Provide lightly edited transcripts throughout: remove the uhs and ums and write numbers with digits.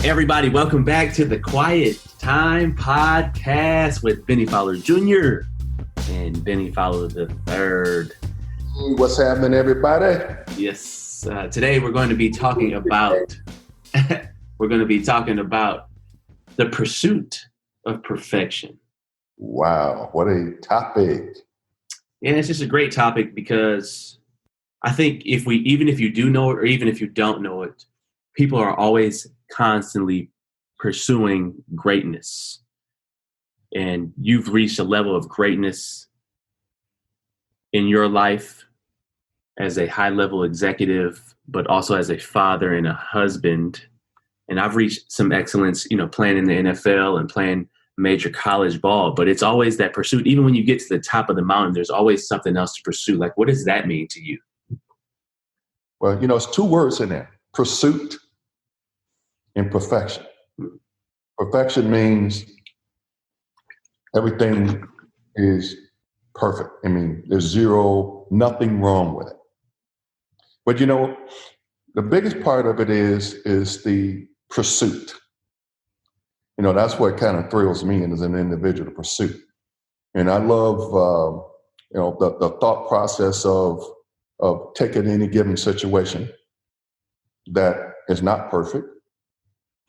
Everybody, welcome back to the Quiet Time Podcast with Bennie Fowler Jr. and Bennie Fowler III. What's happening, everybody? Yes, today we're going to be talking about the pursuit of perfection. Wow, what a topic! And it's just a great topic because I think even if you do know it or even if you don't know it, people are always constantly pursuing greatness. And you've reached a level of greatness in your life as a high-level executive, but also as a father and a husband. And I've reached some excellence, playing in the NFL and playing major college ball. But it's always that pursuit. Even when you get to the top of the mountain, there's always something else to pursue. Like, what does that mean to you? Well, it's two words in there: pursuit and perfection. Perfection means everything is perfect. I mean, there's nothing wrong with it. But the biggest part of it is the pursuit. That's what kind of thrills me as an individual, the pursuit. And I love, the thought process of taking any given situation that is not perfect,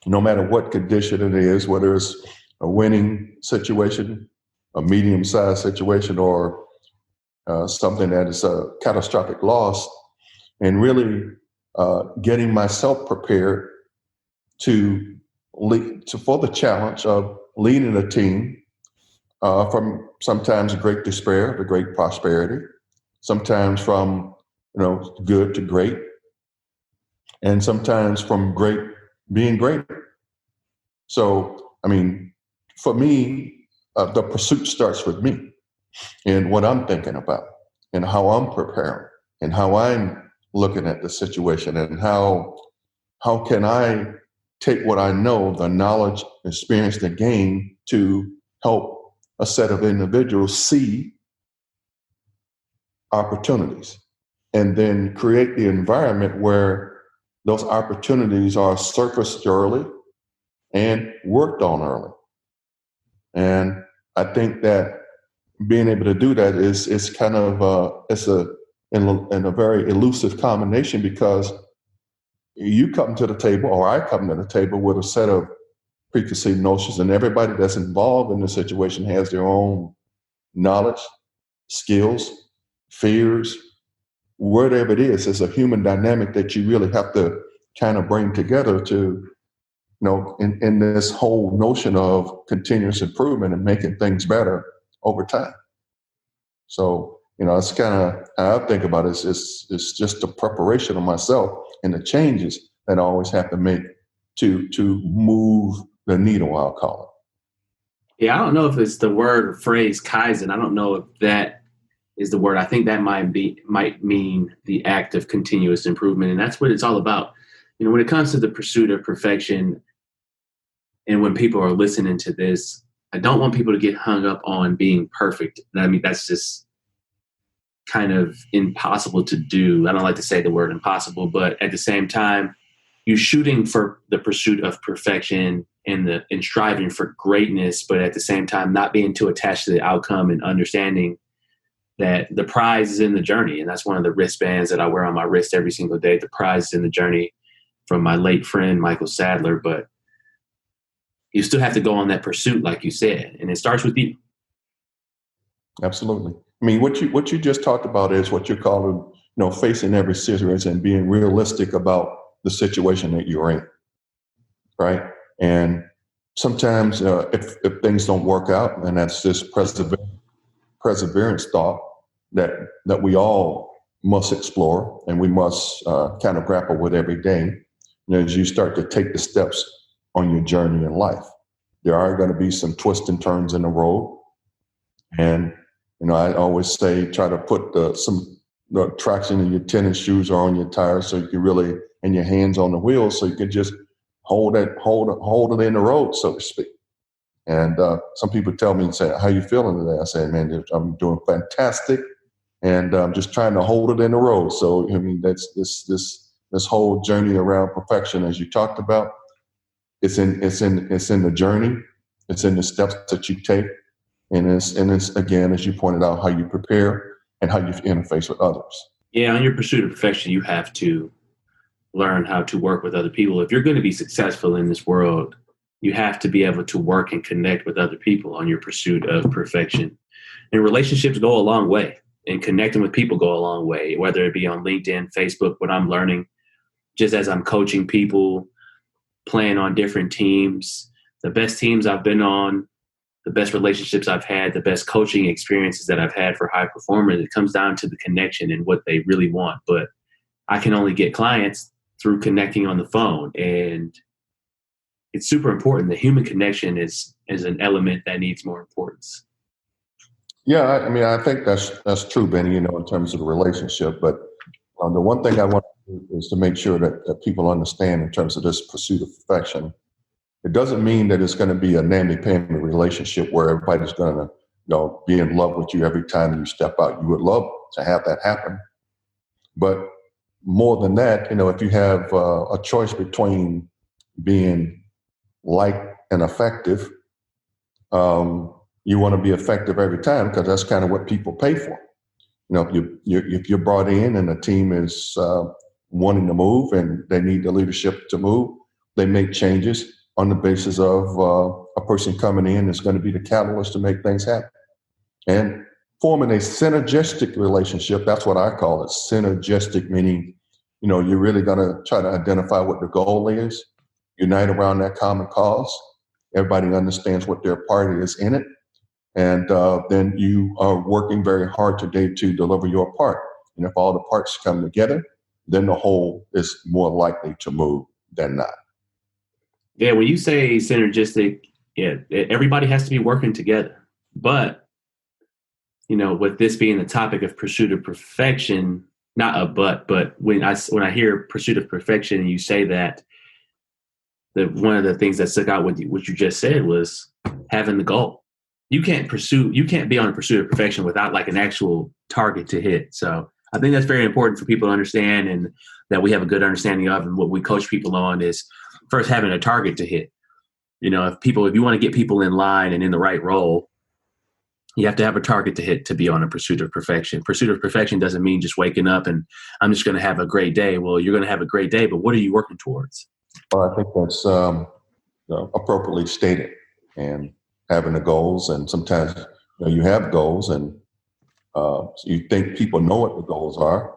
no matter what condition it is, whether it's a winning situation, a medium-sized situation, or something that is a catastrophic loss, and really getting myself prepared for the challenge of leading a team from sometimes great despair to great prosperity, sometimes from good to great, and sometimes from great being great. So, for me, the pursuit starts with me and what I'm thinking about and how I'm preparing and how I'm looking at the situation and how can I take what I know, the knowledge, experience, the gain to help a set of individuals see opportunities and then create the environment where those opportunities are surfaced early and worked on early. And I think that being able to do that is kind of in a very elusive combination, because you come to the table, or I come to the table with a set of preconceived notions, and everybody that's involved in the situation has their own knowledge, skills, fears, whatever it is. It's a human dynamic that you really have to kind of bring together to, in this whole notion of continuous improvement and making things better over time. So, it's kind of how I think about it. It's just the preparation of myself and the changes that I always have to make to move the needle, I'll call it. Yeah, I don't know if it's the word or phrase Kaizen. I don't know if that is the word. I think that might mean the act of continuous improvement. And that's what it's all about. When it comes to the pursuit of perfection, and when people are listening to this, I don't want people to get hung up on being perfect. That's just kind of impossible to do. I don't like to say the word impossible, but at the same time, you're shooting for the pursuit of perfection and striving for greatness, but at the same time, not being too attached to the outcome and understanding that the prize is in the journey. And that's one of the wristbands that I wear on my wrist every single day. The prize is in the journey, from my late friend, Michael Sadler. But you still have to go on that pursuit, like you said, and it starts with you. Absolutely. What you just talked about is what you're calling, facing every situation and being realistic about the situation that you're in, right? And sometimes if things don't work out, and that's this perseverance thought that we all must explore and we must kind of grapple with every day, as you start to take the steps on your journey in life. There are going to be some twists and turns in the road. And, I always say, try to put some traction in your tennis shoes or on your tires so you can really, and your hands on the wheels, so you can just hold it in the road, so to speak. And some people tell me and say, "How you feeling today?" I say, "Man, I'm doing fantastic. And I'm just trying to hold it in the road." So, that's this whole journey around perfection, as you talked about, it's in the journey. It's in the steps that you take. And it's again, as you pointed out, how you prepare and how you interface with others. Yeah, on your pursuit of perfection, you have to learn how to work with other people. If you're going to be successful in this world, you have to be able to work and connect with other people on your pursuit of perfection. And relationships go a long way, and connecting with people go a long way, whether it be on LinkedIn, Facebook, what I'm learning, just as I'm coaching people, playing on different teams, the best teams I've been on, the best relationships I've had, the best coaching experiences that I've had for high performers, it comes down to the connection and what they really want. But I can only get clients through connecting on the phone. And it's super important. The human connection is an element that needs more importance. Yeah, I mean, I think that's true, Benny. In terms of the relationship. But the one thing I want to do is to make sure that people understand in terms of this pursuit of perfection. It doesn't mean that it's going to be a namby-pamby relationship where everybody's going to, be in love with you every time you step out. You would love to have that happen, but more than that, if you have a choice between being liked and effective, you want to be effective every time because that's kind of what people pay for. If you're brought in and the team is wanting to move and they need the leadership to move, they make changes on the basis of a person coming in is going to be the catalyst to make things happen. And forming a synergistic relationship, that's what I call it. Synergistic, meaning, you're really going to try to identify what the goal is, unite around that common cause. Everybody understands what their part is in it. And then you are working very hard today to deliver your part. And if all the parts come together, then the whole is more likely to move than not. Yeah, when you say synergistic, everybody has to be working together. But, with this being the topic of pursuit of perfection, not a but when I hear pursuit of perfection and you say that, one of the things that stuck out with what you just said was having the goal. You can't be on a pursuit of perfection without like an actual target to hit. So I think that's very important for people to understand, and that we have a good understanding of. And what we coach people on is first having a target to hit. If you want to get people in line and in the right role, you have to have a target to hit to be on a pursuit of perfection. Pursuit of perfection doesn't mean just waking up and I'm just going to have a great day. Well, you're going to have a great day, but what are you working towards? Well, I think that's appropriately stated, and having the goals. And sometimes you have goals and you think people know what the goals are.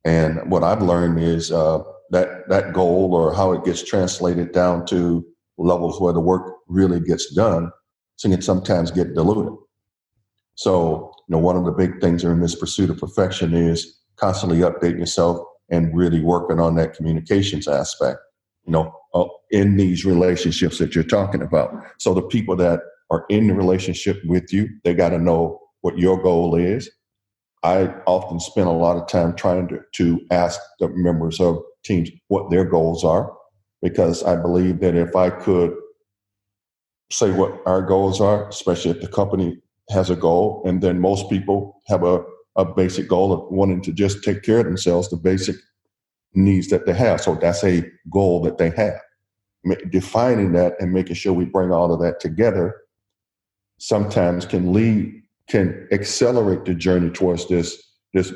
And what I've learned is that goal, or how it gets translated down to levels where the work really gets done, can sometimes get diluted. So, one of the big things in this pursuit of perfection is constantly updating yourself and really working on that communications aspect, in these relationships that you're talking about. So the people that are in the relationship with you, they got to know what your goal is. I often spend a lot of time trying to ask the members of teams what their goals are, because I believe that if I could say what our goals are, especially if the company has a goal, and then most people have a basic goal of wanting to just take care of themselves, the basic needs that they have. So that's a goal that they have. Defining that and making sure we bring all of that together sometimes can accelerate the journey towards this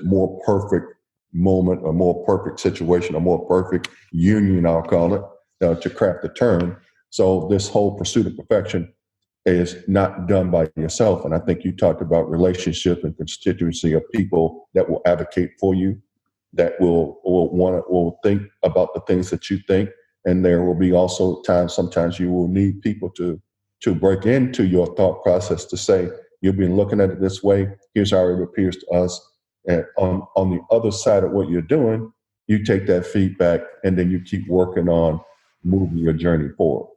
more perfect moment, or more perfect situation, or more perfect union, I'll call it, to craft the term. So this whole pursuit of perfection is not done by yourself. And I think you talked about relationship and constituency of people that will advocate for you, that will think about the things that you think. And there will be also sometimes you will need people to break into your thought process to say, you've been looking at it this way, here's how it appears to us. And on the other side of what you're doing, you take that feedback and then you keep working on moving your journey forward.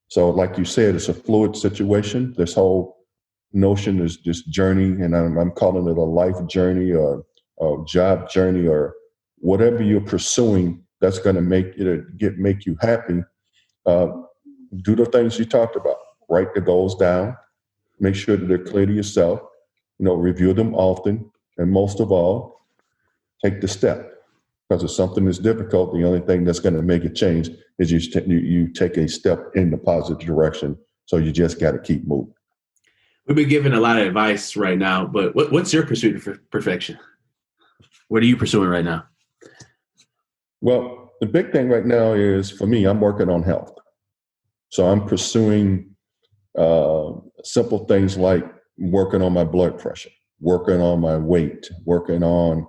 So like you said, it's a fluid situation. This whole notion is this journey, and I'm calling it a life journey, or a job journey, or whatever you're pursuing that's going to make you happy. Do the things you talked about. Write the goals down. Make sure that they're clear to yourself. Review them often, and most of all, take the step. Because if something is difficult, the only thing that's going to make it change is you take a step in the positive direction. So you just got to keep moving. We've been giving a lot of advice right now, but what's your pursuit of perfection? What are you pursuing right now? Well, the big thing right now is, for me, I'm working on health. So I'm pursuing simple things like working on my blood pressure, working on my weight, working on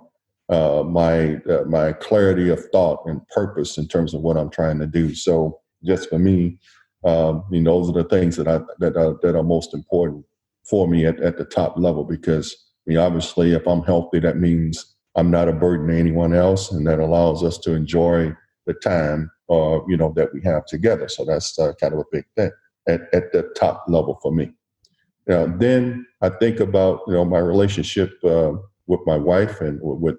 my clarity of thought and purpose in terms of what I'm trying to do. So just for me, those are the things that are most important for me at the top level, because obviously, if I'm healthy, that means I'm not a burden to anyone else, and that allows us to enjoy the time that we have together. So that's kind of a big thing at the top level for me. Then I think about my relationship with my wife, and with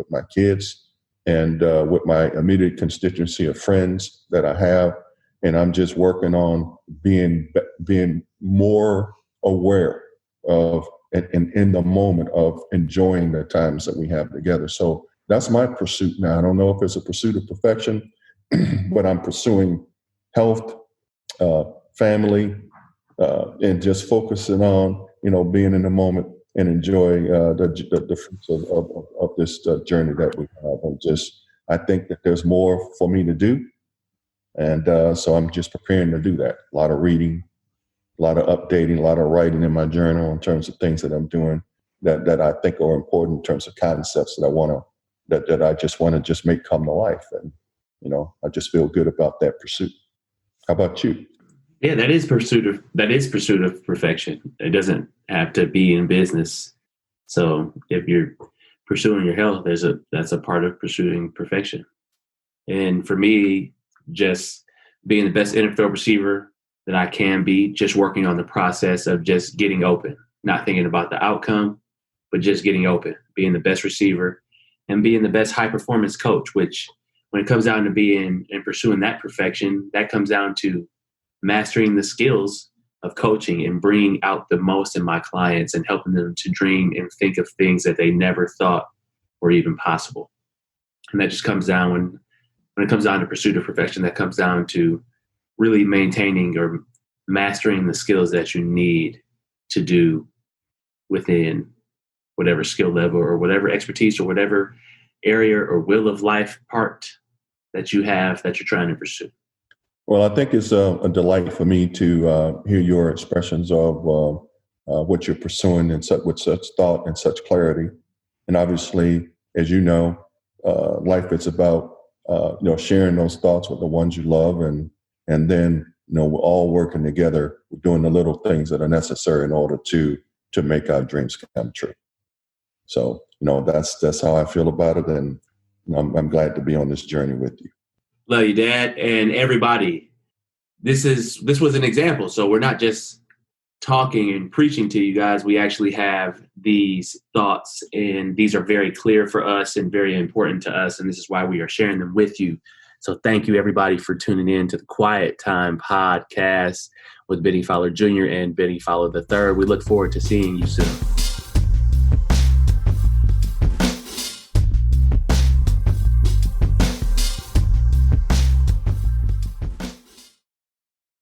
my kids, and with my immediate constituency of friends that I have, and I'm just working on being more aware of and in the moment of enjoying the times that we have together. So that's my pursuit now. I don't know if it's a pursuit of perfection, but I'm pursuing health, family, and just focusing on being in the moment and enjoying the fruits of this journey that we have. I think that there's more for me to do, and so I'm just preparing to do that. A lot of reading, a lot of updating, a lot of writing in my journal in terms of things that I'm doing that I think are important in terms of concepts that I just want to just make come to life. And I just feel good about that pursuit. How about you? Yeah, that is pursuit of perfection. It doesn't have to be in business. So if you're pursuing your health, that's a part of pursuing perfection. And for me, just being the best NFL receiver that I can be, just working on the process of just getting open, not thinking about the outcome, but just getting open, being the best receiver and being the best high performance coach, which when it comes down to being and pursuing that perfection, that comes down to mastering the skills of coaching and bringing out the most in my clients and helping them to dream and think of things that they never thought were even possible. And that just comes down when it comes down to pursuit of perfection, that comes down to really maintaining or mastering the skills that you need to do within whatever skill level or whatever expertise or whatever area or will of life part that you have that you're trying to pursue. Well, I think it's a delight for me to hear your expressions of what you're pursuing with such thought and such clarity. And obviously, as you know, life is about sharing those thoughts with the ones you love, and then we're all working together, doing the little things that are necessary in order to make our dreams come true. So that's how I feel about it, and I'm glad to be on this journey with you. Love you, Dad, and everybody. This was an example. So we're not just talking and preaching to you guys. We actually have these thoughts, and these are very clear for us and very important to us. And this is why we are sharing them with you. So thank you, everybody, for tuning in to the Quiet Time Podcast with Bennie Fowler Jr. and Bennie Fowler III. We look forward to seeing you soon.